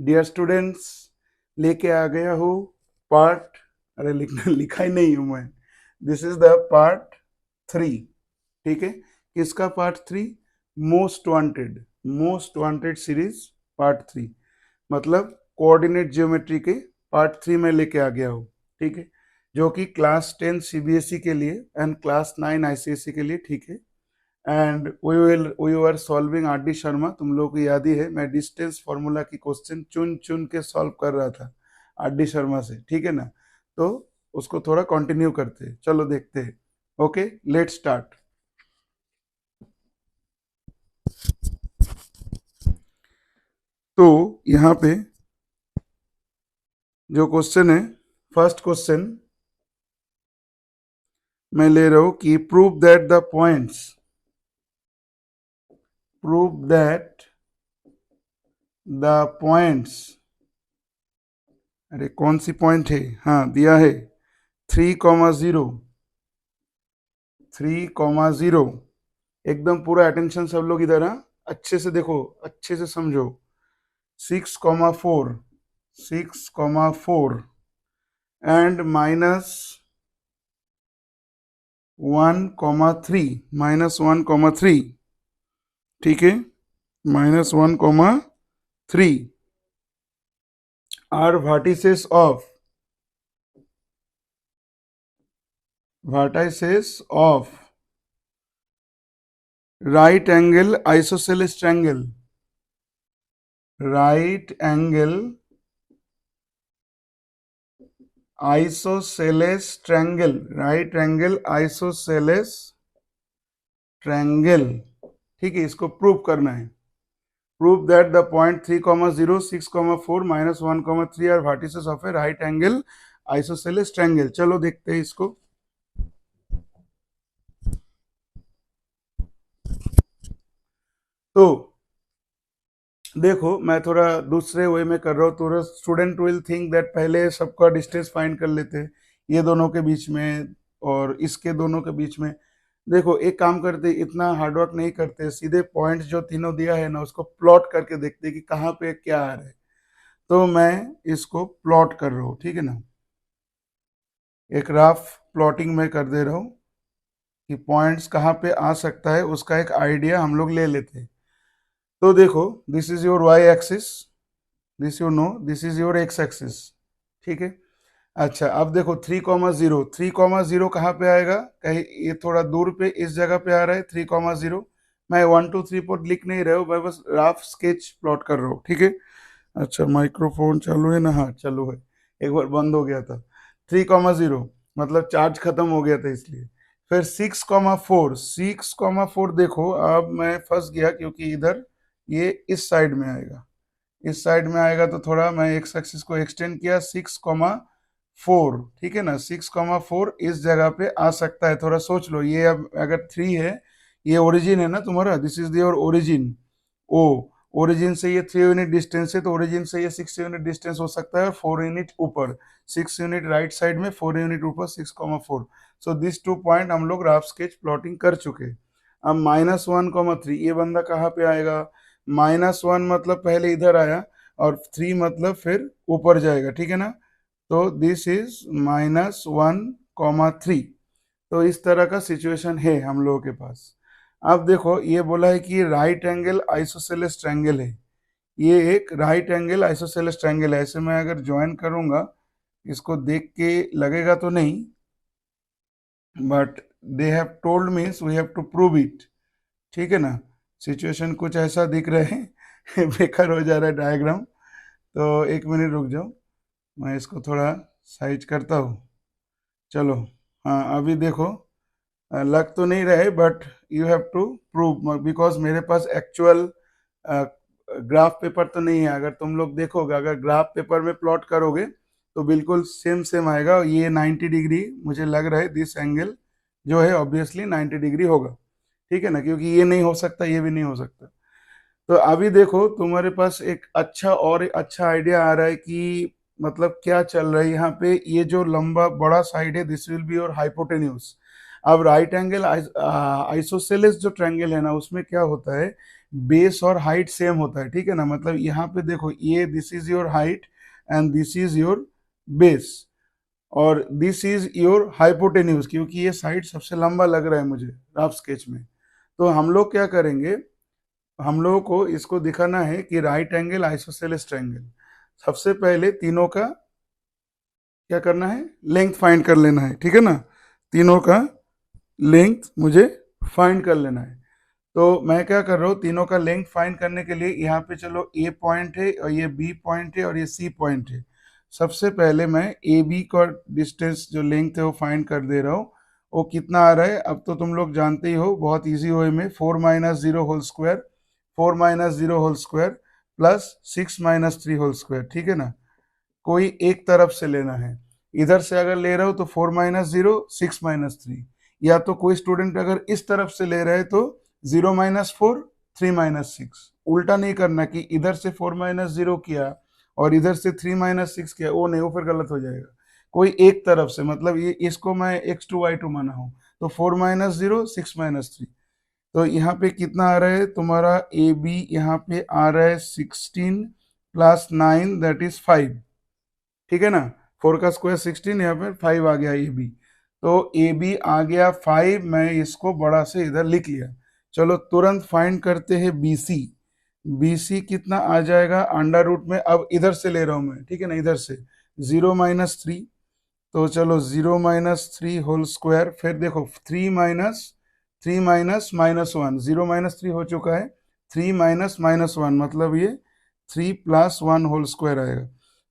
Dear students, लेके आ गया हूँ पार्ट, अरे लिखा ही नहीं हूँ मैं। This is the part 3। ठीक है, किसका part 3? Most wanted series part 3, मतलब कोऑर्डिनेट ज्योमेट्री के पार्ट 3 में लेके आ गया हूँ। ठीक है, जो कि क्लास 10 सीबीएसई के लिए एंड क्लास 9 आईसीएसई के लिए। ठीक है, and we were solving R D Sharma. तुम लोगों को याद ही है, मैं डिस्टेंस फॉर्मूला की क्वेश्चन चुन चुन के सॉल्व कर रहा था आर डी शर्मा से। ठीक है ना, तो उसको थोड़ा कंटिन्यू करते हैं, चलो देखते हैं। Okay, let start. तो यहाँ पे जो क्वेश्चन है, फर्स्ट क्वेश्चन मैं ले रहा हूं कि प्रूव दैट द पॉइंट्स, अरे कौन सी पॉइंट है, हाँ दिया है 3,0, 3,0। एकदम पूरा अटेंशन सब लोग इधर, हाँ अच्छे से देखो, अच्छे से समझो। 6,4, 6,4 एंड -1,3, -1,3। ठीक है, -1,3 are vertices of right angle isosceles triangle, right angle isosceles triangle, right angle isosceles triangle। ठीक है, इसको प्रूव करना है। Prove that the point 3,0, 6,4, -1,3 are vertices of a right angle isosceles triangle. चलो देखते हैं इसको। तो देखो, मैं थोड़ा दूसरे वे में कर रहा हूँ, तो स्टूडेंट विल थिंक दैट पहले सबका डिस्टेंस फाइंड कर लेते, ये दोनों के बीच में और इसके दोनों के बीच में। देखो एक काम करते, इतना हार्डवर्क नहीं करते, सीधे पॉइंट्स जो तीनों दिया है ना उसको प्लॉट करके देखते कि कहाँ पे क्या आ रहा है। तो मैं इसको प्लॉट कर रहा हूँ, ठीक है ना, एक रफ प्लॉटिंग में कर दे रहा हूँ कि पॉइंट्स कहाँ पे आ सकता है, उसका एक आइडिया हम लोग ले लेते हैं। तो देखो, this is your y axis, this you know, this is your x axis. ठीक है, अच्छा अब देखो 3,0, 3,0 कहाँ पे आएगा, कहीं ये थोड़ा दूर पे इस जगह पे आ रहा है 3,0। मैं 1 2 3 4 लिख नहीं रहा हूँ, मैं बस रफ स्केच प्लॉट कर रहा हूँ। ठीक है, अच्छा माइक्रोफोन चालू है ना, हाँ चालू है, एक बार बंद हो गया था। 3,0 मतलब चार्ज खत्म हो गया था इसलिए। फिर 6,4, 6,4 देखो अब मैं फंस गया क्योंकि इधर ये इस साइड में आएगा, इस साइड में आएगा तो थोड़ा मैं एक्स एक्सिस को एक्सटेंड किया 6,4। ठीक है ना, 6,4 इस जगह पे आ सकता है। थोड़ा सोच लो, ये अब अगर 3 है, ये ओरिजिन है ना तुम्हारा, this is your origin O. Origin से ये 3 यूनिट डिस्टेंस है, तो ओरिजिन से ये 6 यूनिट डिस्टेंस हो सकता है और 4 यूनिट ऊपर, 6 यूनिट राइट साइड में, 4 यूनिट ऊपर, 6,4। सो दिस 2 पॉइंट हम लोग रफ स्केच प्लॉटिंग कर चुके। अब -1,3 ये बंदा कहाँ पे आएगा, -1 मतलब पहले इधर आया और 3 मतलब फिर ऊपर जाएगा। ठीक है ना, तो दिस इज -1,3। तो इस तरह का सिचुएशन है हम लोगों के पास। अब देखो ये बोला है कि राइट एंगल आइसोसेलेस ट्रायंगल है, ये एक राइट एंगल आइसोसेलेस ट्रायंगल है। ऐसे मैं अगर ज्वाइन करूंगा, इसको देख के लगेगा तो नहीं, but they have told means we have to prove it. ठीक है ना, सिचुएशन कुछ ऐसा दिख रहा है बेकार हो जा रहा है डायग्राम, तो एक मिनट रुक जाओ, मैं इसको थोड़ा साइज करता हूँ। चलो, हाँ अभी देखो, लग तो नहीं रहे but you have to prove, because मेरे पास एक्चुअल ग्राफ पेपर तो नहीं है। अगर तुम लोग देखोगे, अगर ग्राफ पेपर में प्लॉट करोगे तो बिल्कुल सेम सेम आएगा। ये 90 डिग्री मुझे लग रहा है, दिस एंगल जो है ऑब्वियसली 90 डिग्री होगा। ठीक है ना, क्योंकि ये नहीं हो सकता, ये भी नहीं हो सकता। तो अभी देखो तुम्हारे पास एक अच्छा और एक अच्छा आइडिया आ रहा है कि मतलब क्या चल रहा है यहाँ पे। ये जो लंबा बड़ा साइड है, this will be your hypotenuse. अब राइट एंगल आइसोसेलेस जो ट्रायंगल है ना, उसमें क्या होता है, बेस और हाइट सेम होता है, ठीक है ना। मतलब यहाँ पे देखो, ये this is your height and this is your base, और दिस इज योर हाइपोटेन्यूज, क्योंकि ये साइड सबसे लंबा लग रहा है मुझे रफ स्केच में। तो हम लोग क्या करेंगे, हम लोगों को इसको दिखाना है कि राइट एंगल आइसोसेलेस ट्रायंगल, सबसे पहले तीनों का क्या करना है, लेंथ फाइंड कर लेना है, ठीक है ना। तीनों का लेंथ मुझे फाइंड कर लेना है। तो मैं क्या कर रहा हूँ, तीनों का लेंथ फाइंड करने के लिए यहाँ पे चलो ए पॉइंट है और ये बी पॉइंट है और ये सी पॉइंट है। सबसे पहले मैं ए बी का डिस्टेंस जो लेंथ है वो फाइंड कर दे रहा हूँ। वो कितना आ रहा है, अब तो तुम लोग जानते ही हो, बहुत इजी वे में, 4 - 0 whole square, 4 - 0 whole square plus 6 - 3 whole square, ठीक है ना। कोई एक तरफ से लेना है, इधर से अगर ले रहे हो तो 4 - 0 6 - 3, या तो कोई स्टूडेंट अगर इस तरफ से ले रहे हैं तो 0 - 4 3 - 6। उल्टा नहीं करना कि इधर से 4 - 0 किया और इधर से 3 - 6 किया, वो नहीं, वो फिर गलत हो जाएगा। कोई एक तरफ से, मतलब ये इसको मैं x2 y2 माना हूं, तो 4 - 0 6 - 3। तो यहाँ पे कितना आ रहा है तुम्हारा, ए बी यहाँ पे आ रहा है 16 + 9 दैट इज 5, ठीक है ना। 4 का स्क्वायर 16, यहाँ पे 5 आ गया ए बी। तो ए बी आ गया 5, मैं इसको बड़ा से इधर लिख लिया। चलो तुरंत फाइंड करते हैं बी सी। बी सी कितना आ जाएगा, अंडर रूट में, अब इधर से ले रहा हूं मैं, ठीक है ना, इधर से 0 - 3। तो चलो 0 - 3 होल स्क्वायर, फिर देखो 3 - 1, 0 - 3 हो चुका है, 3 - 1 मतलब ये 3 + 1 होल स्क्वायर आएगा।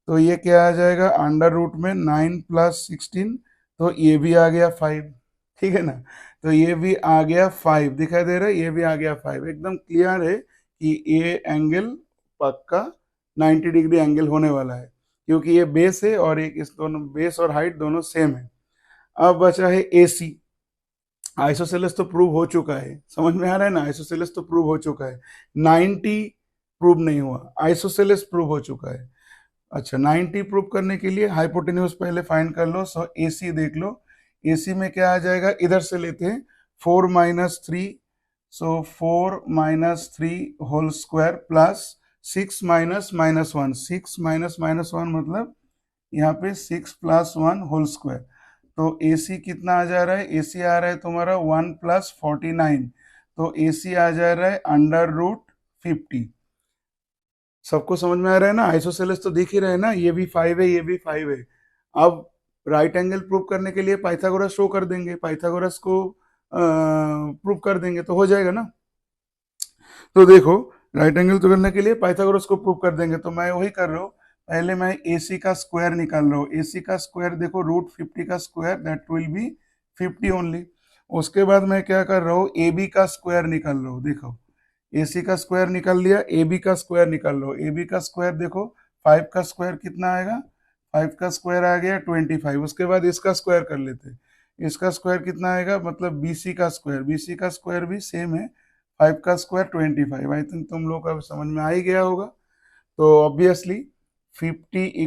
तो ये क्या आ जाएगा, अंडर रूट में 9 + 16, तो ये भी आ गया 5, ठीक है ना। तो ये भी आ गया 5, दिखाई दे रहा है, ये भी आ गया 5। एकदम क्लियर है कि ये एंगल पक्का 90 डिग्री एंगल होने वाला है, क्योंकि ये बेस है और एक इस दोनों बेस और हाइट दोनों सेम है। अब बचा है ए सी। आइसोसेलेस तो प्रूव हो चुका है, समझ में आ रहा है ना, आइसोसेलेस तो प्रूव हो चुका है। 90 प्रूव नहीं हुआ, आइसोसेलेस प्रूव हो चुका है। अच्छा, 90 प्रूव करने के लिए हाइपोटेन्यूज पहले फाइंड कर लो। सो ए सी देख लो, ए सी में क्या आ जाएगा, इधर से लेते हैं 4 - 3, सो 4 - 3 होल स्क्वायर प्लस 6 - 1, 6 - 1 मतलब यहाँ पे 6 + 1 होल स्क्वायर। तो ए सी कितना आ जा रहा है, ए सी आ रहा है तुम्हारा 1 + 49, तो ए सी आ जा रहा है अंडर रूट 50। सबको समझ में आ रहा है ना, आइसोसेलेस तो दिख ही रहे हैं ना, ये भी 5 है, ये भी 5 है। अब राइट एंगल प्रूव करने के लिए पाइथागोरस शो कर देंगे, पाइथागोरस को प्रूव कर देंगे तो हो जाएगा ना। तो देखो, राइट एंगल तो करने के लिए पाइथागोरस को प्रूव कर देंगे, तो मैं वही कर रहा हूँ। पहले मैं ए सी का स्क्वायर निकाल रहा हूँ, ए सी का स्क्वायर देखो, √50 का square that will be 50 only. उसके बाद मैं क्या कर रहा हूँ, ए बी का स्क्वायर निकाल रहा हूँ। देखो, ए सी का स्क्वायर निकाल लिया, ए बी का स्क्वायर निकाल लो। ए बी का स्क्वायर देखो, 5 का स्क्वायर कितना आएगा, 5 का स्क्वायर आ गया 25। उसके बाद इसका स्क्वायर कर लेते, इसका स्क्वायर कितना आएगा, मतलब बी सी का स्क्वायर, बी सी का स्क्वायर भी सेम है, 5 का स्क्वायर 25। आई थिंक तुम लोग का समझ में आ ही गया होगा। तो ऑब्वियसली 50 =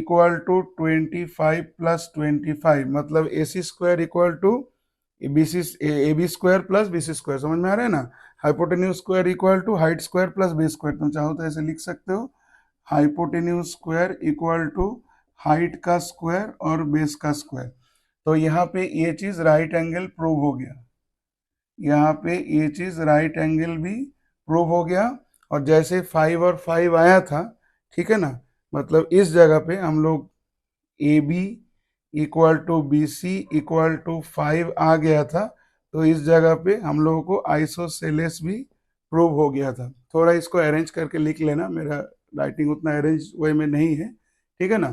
25 + 25, मतलब A C square equal to B C, A B square plus B C square, समझ में आ रहा है ना। Hypotenuse square equal to height square plus base square, तुम चाहो तो ऐसे लिख सकते हो, hypotenuse square equal to height का स्क्वायर और बेस का स्क्वायर। तो यहाँ पे ये चीज राइट एंगल प्रूव हो गया, यहाँ पे ये चीज राइट एंगल भी प्रूव हो गया। और जैसे 5 और 5 आया था, ठीक है ना, मतलब इस जगह पे हम लोग A B equal to B C equal to 5 आ गया था, तो इस जगह पे हम लोगों को आइसोसेलेस भी प्रूव हो गया था। थोड़ा इसको अरेंज करके लिख लेना, मेरा राइटिंग उतना अरेंज वे में नहीं है, ठीक है ना।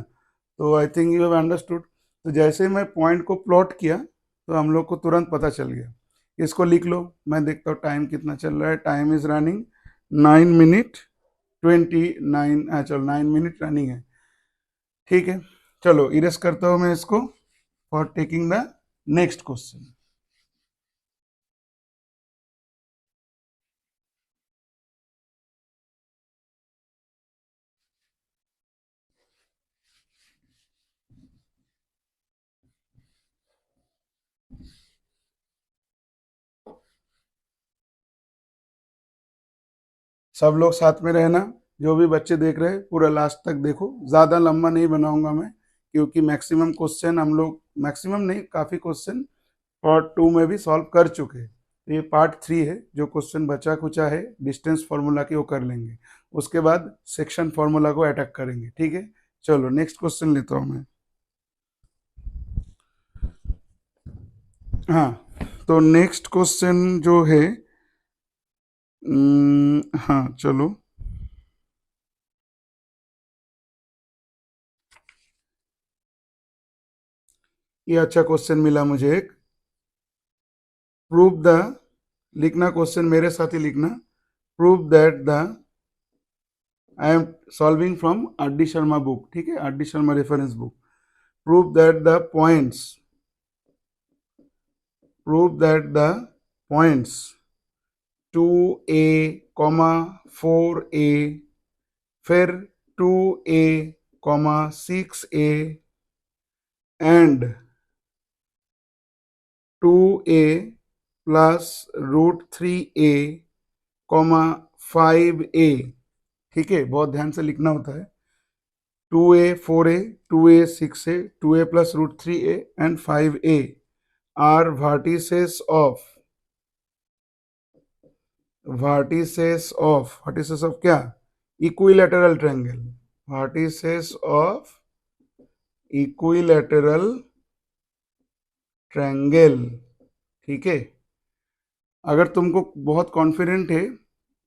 तो आई थिंक यू हैव अंडरस्टूड। तो जैसे मैं पॉइंट को प्लॉट किया तो हम लोग को तुरंत पता चल गया। इसको लिख लो, मैं देखता हूँ टाइम कितना चल रहा है। टाइम इज रनिंग 9 मिनट 29, चलो 9 मिनट रनिंग है, ठीक है। चलो इरेज करता हूँ मैं इसको for taking the next question. सब लोग साथ में रहना, जो भी बच्चे देख रहे हैं पूरा लास्ट तक देखो, ज़्यादा लंबा नहीं बनाऊंगा मैं, क्योंकि मैक्सिमम क्वेश्चन हम लोग, मैक्सिमम नहीं, काफ़ी क्वेश्चन पार्ट 2 में भी सॉल्व कर चुके हैं। तो ये पार्ट 3 है, जो क्वेश्चन बचा कुचा है डिस्टेंस फार्मूला के वो कर लेंगे, उसके बाद सेक्शन फार्मूला को अटैक करेंगे, ठीक है। चलो नेक्स्ट क्वेश्चन लेता हूँ मैं। हाँ, तो नेक्स्ट क्वेश्चन जो है, हाँ चलो, ये अच्छा क्वेश्चन मिला मुझे एक। प्रूव द, लिखना क्वेश्चन मेरे साथ ही लिखना। Prove that the, I am solving from are D Sharma book, ठीक है, are D Sharma reference book. Prove that the points, prove that the points 2a, 4a, फिर 2a, 6a and 2a plus √3a, 5a, ठीक है, बहुत ध्यान से लिखना होता है। 2a 4a, 2a 6a, 2a plus √3a and 5a are vertices of, vertices of क्या, equilateral triangle, vertices of equilateral triangle, ठीक है। अगर तुमको बहुत कॉन्फिडेंट है,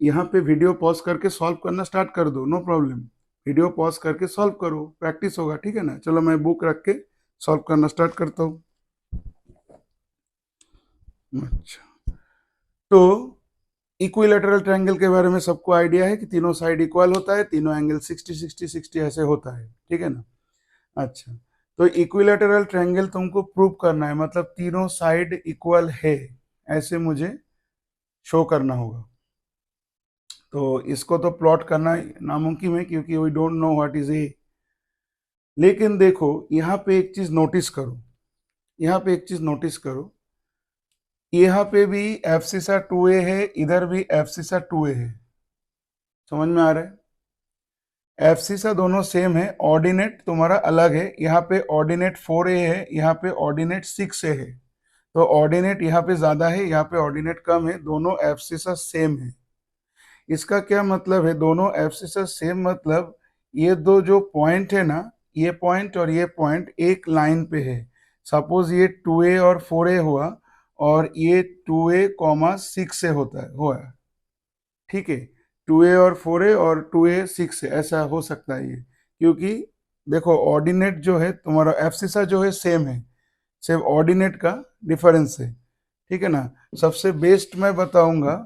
यहाँ पे वीडियो पॉज करके सॉल्व करना स्टार्ट कर दो, नो प्रॉब्लम, वीडियो पॉज करके सॉल्व करो, प्रैक्टिस होगा, ठीक है ना। चलो मैं बुक रख के सॉल्व करना स्टार्ट करता हूँ। अच्छा, तो इक्विलैटरल ट्रायंगल के बारे में सबको आइडिया है कि तीनों साइड इक्वल होता है, तीनों एंगल 60 60 60 ऐसे होता है, ठीक है ना। अच्छा, तो इक्विलैटरल ट्रायंगल तुमको प्रूव करना है, मतलब तीनों साइड इक्वल है ऐसे मुझे शो करना होगा। तो इसको तो प्लॉट करना नामुमकिन है, क्योंकि we don't know what is a. लेकिन देखो यहाँ पे एक चीज नोटिस करो, यहाँ पे एक चीज नोटिस करो, यहाँ पे भी एफसीसा 2a है, इधर भी एफसीसा 2a है, समझ में आ रहा है। एफसीसा दोनों सेम है, ऑर्डिनेट तुम्हारा अलग है, यहाँ पे ऑर्डिनेट 4a है, यहाँ पे ऑर्डिनेट 6a है, तो ऑर्डिनेट यहाँ पे ज्यादा है, यहाँ पे ऑर्डिनेट कम है, दोनों एफसीसा सेम है। इसका क्या मतलब है, दोनों एब्सिसा सेम, मतलब ये दो जो पॉइंट है ना, ये पॉइंट और ये पॉइंट एक लाइन पे है। सपोज ये 2a और 4a हुआ, और ये 2a, 6 से होता है, हुआ, ठीक है, 2a और 4a और 2a 6 से, ऐसा हो सकता है ये, क्योंकि देखो ऑर्डिनेट जो है तुम्हारा एब्सिसा जो है सेम है, सिर्फ ऑर्डिनेट का डिफरेंस है, ठीक है ना। सबसे बेस्ट मैं बताऊंगा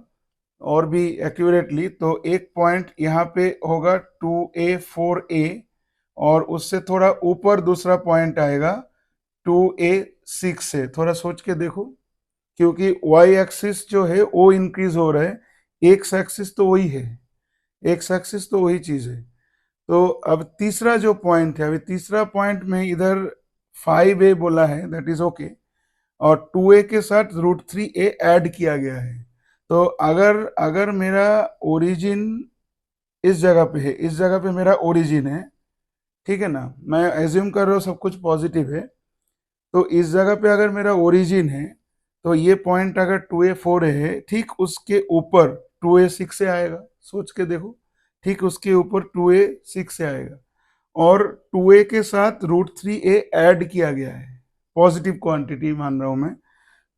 और भी एक्यूरेटली, तो एक पॉइंट यहाँ पे होगा 2a 4a, और उससे थोड़ा ऊपर दूसरा पॉइंट आएगा 2a 6 से, थोड़ा सोच के देखो, क्योंकि y एक्सिस जो है वो इंक्रीज हो रहा है, एक्स एक्सिस तो वही है, एक्स एक्सिस तो वही चीज है। तो अब तीसरा जो पॉइंट है, अभी तीसरा पॉइंट में इधर 5a बोला है, दैट इज ओके, और 2a के साथ √3a ऐड किया गया है। तो अगर अगर मेरा ओरिजिन इस जगह पे है, इस जगह पे मेरा ओरिजिन है, ठीक है ना, मैं एज्यूम कर रहा हूँ सब कुछ पॉजिटिव है, तो इस जगह पे अगर मेरा ओरिजिन है, तो ये पॉइंट अगर 2a 4a है, ठीक उसके ऊपर 2a 6 से आएगा, सोच के देखो, ठीक उसके ऊपर 2a 6 से आएगा, और 2a के साथ √3a ऐड किया गया है, पॉजिटिव क्वांटिटी मान रहा हूं मैं,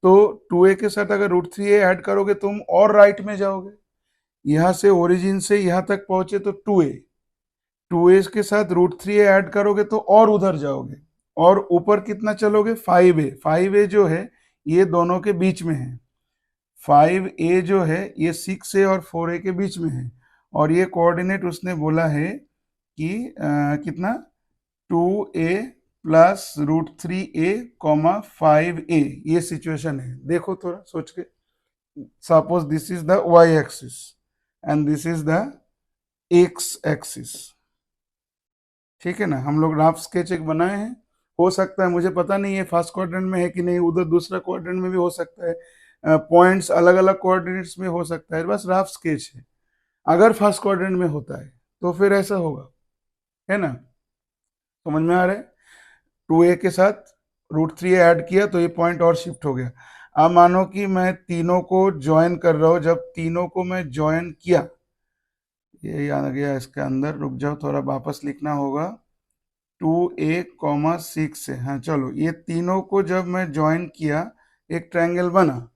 तो 2a के साथ अगर √3a ऐड करोगे तुम और राइट में जाओगे, यहां से ओरिजिन से यहां तक पहुंचे तो 2a, 2a के साथ √3a ऐड करोगे तो और उधर जाओगे, और ऊपर कितना चलोगे, 5a, 5a जो है ये दोनों के बीच में है, 5a जो है ये 6a और 4a के बीच में है, और ये कोऑर्डिनेट उसने बोला है कि कितना, 2a प्लस √3a, 5a, ये सिचुएशन है, देखो थोड़ा सोच के। Suppose this is the y axis and this is the x axis, ठीक है ना। हम लोग रफ स्केच एक बनाए हैं, हो सकता है, मुझे पता नहीं है फर्स्ट क्वाड्रेंट में है कि नहीं, उधर दूसरा क्वाड्रेंट में भी हो सकता है, पॉइंट्स अलग अलग कोऑर्डिनेट्स में हो सकता है, बस रफ स्केच है। अगर फर्स्ट क्वाड्रेंट में होता है तो फिर ऐसा होगा, है ना, समझ में आ रहा है। 2a के साथ √3a ऐड किया तो ये पॉइंट और शिफ्ट हो गया। अब मानो कि मैं तीनों को ज्वाइन कर रहा हूं, जब तीनों को मैं ज्वाइन किया, ये आ गया इसके अंदर, रुक जाओ थोड़ा वापस लिखना होगा, 2a, 6 से, हाँ चलो, ये तीनों को जब मैं ज्वाइन किया एक ट्रायंगल बना।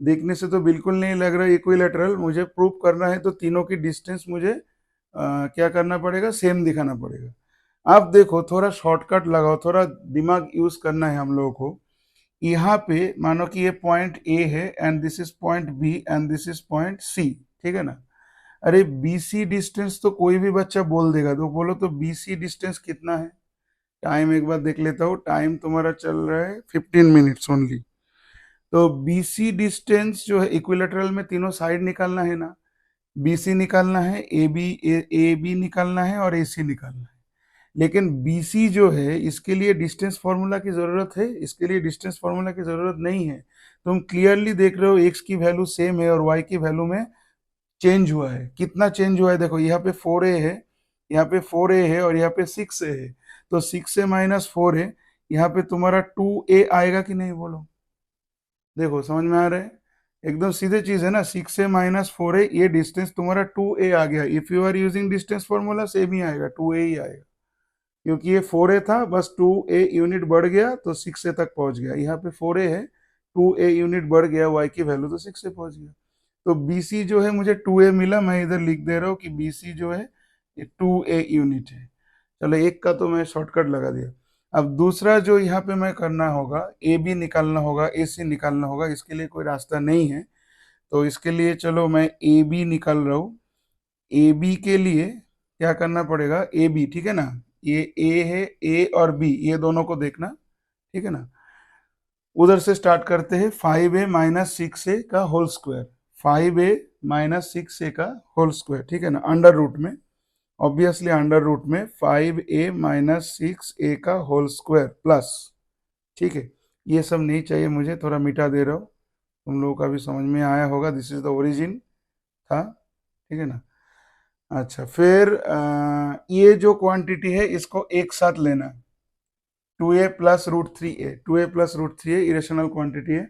देखने से तो बिल्कुल नहीं लग रहा इक्विलेटरल, मुझे प्रूव करना है तो तीनों की डिस्टेंस मुझे क्या करना पड़ेगा, सेम दिखाना पड़ेगा। अब देखो थोड़ा शॉर्टकट लगाओ, थोड़ा दिमाग यूज करना है हम लोगों को। यहाँ पे मानो कि ये पॉइंट ए है and this is point B and this is point C, ठीक है ना। अरे बीसी डिस्टेंस तो कोई भी बच्चा बोल देगा, तो बोलो तो बीसी डिस्टेंस कितना है। टाइम एक बार देख लेता हूँ, टाइम तुम्हारा चल रहा है 15 मिनट्स ओनली। तो बीसी डिस्टेंस जो है, इक्विलेटरल में तीनों साइड निकालना है ना, बीसी निकालना है, ए बी निकालना है और एसी निकालना है। लेकिन बीसी जो है इसके लिए डिस्टेंस फॉर्मूला की जरूरत है, इसके लिए डिस्टेंस फॉर्मूला की जरूरत नहीं है। तुम क्लियरली देख रहे हो एक्स की वैल्यू सेम है और वाई की वैल्यू में चेंज हुआ है। कितना चेंज हुआ है देखो, यहाँ पे 4a है, यहाँ पे 4a है और यहाँ पे 6a है। तो 6a माइनस 4a, यहाँ पे तुम्हारा 2a आएगा कि नहीं बोलो। देखो समझ में आ रहा है, एकदम सीधे चीज है ना, 6a माइनस 4a, ये डिस्टेंस तुम्हारा 2a आ गया। If you are using distance formula same ही आएगा, 2a ही आएगा, क्योंकि ये 4a था, बस 2a यूनिट बढ़ गया तो 6a तक पहुंच गया। यहाँ पे 4a है, 2a यूनिट बढ़ गया, y की वैल्यू तो 6 से पहुंच गया। तो BC जो है मुझे 2a मिला, मैं इधर लिख दे रहा हूँ कि BC जो है ये 2a यूनिट है। चलो एक का तो मैं शॉर्टकट लगा दिया। अब दूसरा जो यहाँ पे मैं करना होगा, AB निकालना होगा, AC निकालना होगा, इसके लिए कोई रास्ता नहीं है। तो इसके लिए चलो मैं AB निकाल रहा हूँ। AB के लिए क्या करना पड़ेगा, AB, ठीक है ना, ये A है, A और B ये दोनों को देखना, ठीक है ना। उधर से स्टार्ट करते हैं, 5a माइनस 6a का whole square, 5a minus 6a का होल स्क्वायर, ठीक है ना, अंडर रूट में, ऑब्वियसली अंडर रूट में 5a माइनस 6a का होल स्क्वायर प्लस, ठीक है। ये सब नहीं चाहिए मुझे, थोड़ा मिटा दे रहा हूँ, तुम लोगों का भी समझ में आया होगा, दिस इज द ओरिजिन था, ठीक है ना। अच्छा फिर ये जो क्वांटिटी है इसको एक साथ लेना, 2a plus √3a, 2a plus √3a irrational quantity है।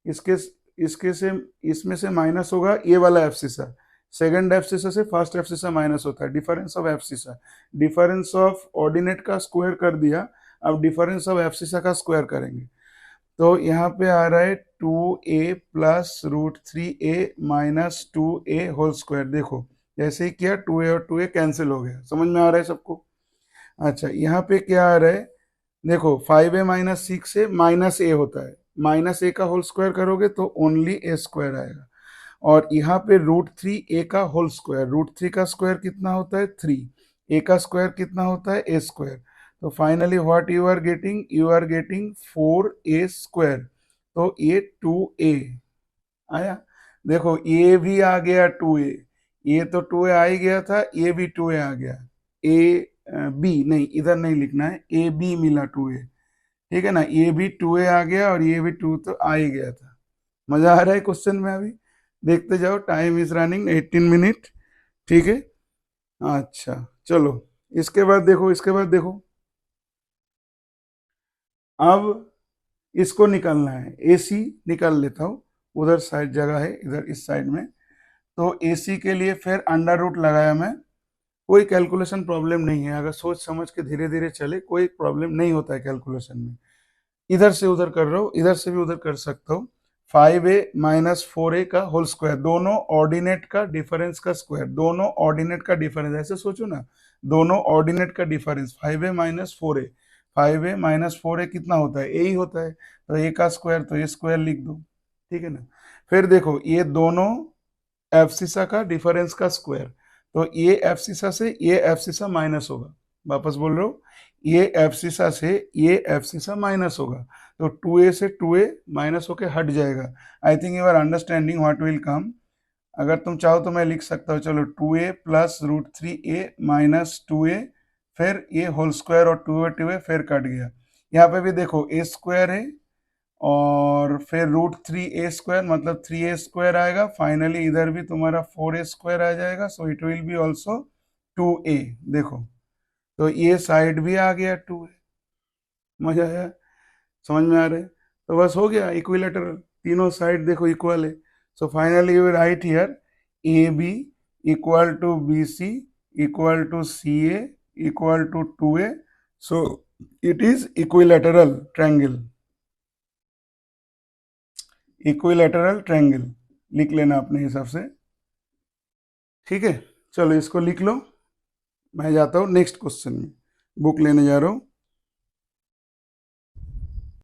इसके इसके से इसमें से माइनस होगा ये वाला एफसीसा, सेकंड एफसीसा से फर्स्ट एफसीसा माइनस होता है, difference of एफसीसा, difference of ordinate का स्क्वायर कर दिया, अब डिफरेंस ऑफ एफसीसा का स्क्वायर करेंगे। तो यहाँ पे आ रहा है 2a plus √3a minus 2a whole square. देखो जैसे ही किया 2a और 2a कैंसिल हो गया, समझ में आ रहा है सबको। अच्छा यहाँ पे क्या आ रहा है, देखो 5a minus 6a minus a होता है, माइनस a का होल स्क्वायर करोगे तो ओनली a स्क्वायर आएगा। और यहाँ पे √3a का होल स्क्वायर, √3 का स्क्वायर कितना होता है 3, a का स्क्वायर कितना होता है a स्क्वायर। तो finally what you are getting, you are getting 4a square. तो ये 2a आया, देखो ये भी आ गया 2a, ये तो 2a आ ही गया था, ये भी 2a आ गया, a b नहीं, इधर नहीं लिखना है, ए बी मिला 2a, ठीक है ना, ये भी 2a आ गया और ये भी 2 तो आ ही गया था। मजा आ रहा है क्वेश्चन में, अभी देखते जाओ, टाइम इज रनिंग 18 मिनट, ठीक है। अच्छा चलो इसके बाद देखो, इसके बाद देखो, अब इसको निकालना है, AC निकाल लेता हूँ, उधर साइड जगह है, इधर इस साइड में। तो AC के लिए फिर अंडर रूट लगाया मैं, कोई कैलकुलेशन प्रॉब्लम नहीं है, अगर सोच समझ के धीरे धीरे चले कोई प्रॉब्लम नहीं होता है कैलकुलेशन में। इधर से उधर कर रहा हूँ, इधर से भी उधर कर सकता हूँ। 5a माइनस 4a का होल स्क्वायर, दोनों ऑर्डिनेट का डिफरेंस का स्क्वायर, दोनों ऑर्डिनेट का डिफरेंस, ऐसे सोचो ना, दोनों ऑर्डिनेट का difference 5a minus 4a, 5a minus 4a कितना होता है, यही होता है, तो a का स्क्वायर तो a स्क्वायर लिख दो, ठीक है ना। फिर देखो ये दोनों एफसीसा का डिफरेंस का स्क्वायर, तो ये एफसीसा से ये एफसीसा माइनस होगा, वापस बोल रहा हूँ, ये एफसीसा से ये एफसीसा माइनस होगा, तो 2a से 2a माइनस होके हट जाएगा। I think you are understanding what will come. अगर तुम चाहो तो मैं लिख सकता हूँ, चलो 2a plus √3a minus 2a, फिर ये होल स्क्वायर और 2a 2a फिर कट गया। यहाँ पे भी देखो a स्क्वायर है और फिर √3a² मतलब 3a² आएगा। फाइनली इधर भी तुम्हारा 4a² आ जाएगा, so it will be also 2a। देखो, तो ये साइड भी आ गया 2a। मजा आया, समझ में आ रहा है? तो बस हो गया इक्विलेटरल, तीनों साइड देखो इक्वल है। So finally you write here A B equal to B C equal to C A equal to 2a। So it is equilateral triangle, equilateral triangle लिख लेना अपने हिसाब से। ठीक है, चलो इसको लिख लो। मैं जाता हूँ नेक्स्ट क्वेश्चन में, बुक लेने जा रहा हूँ।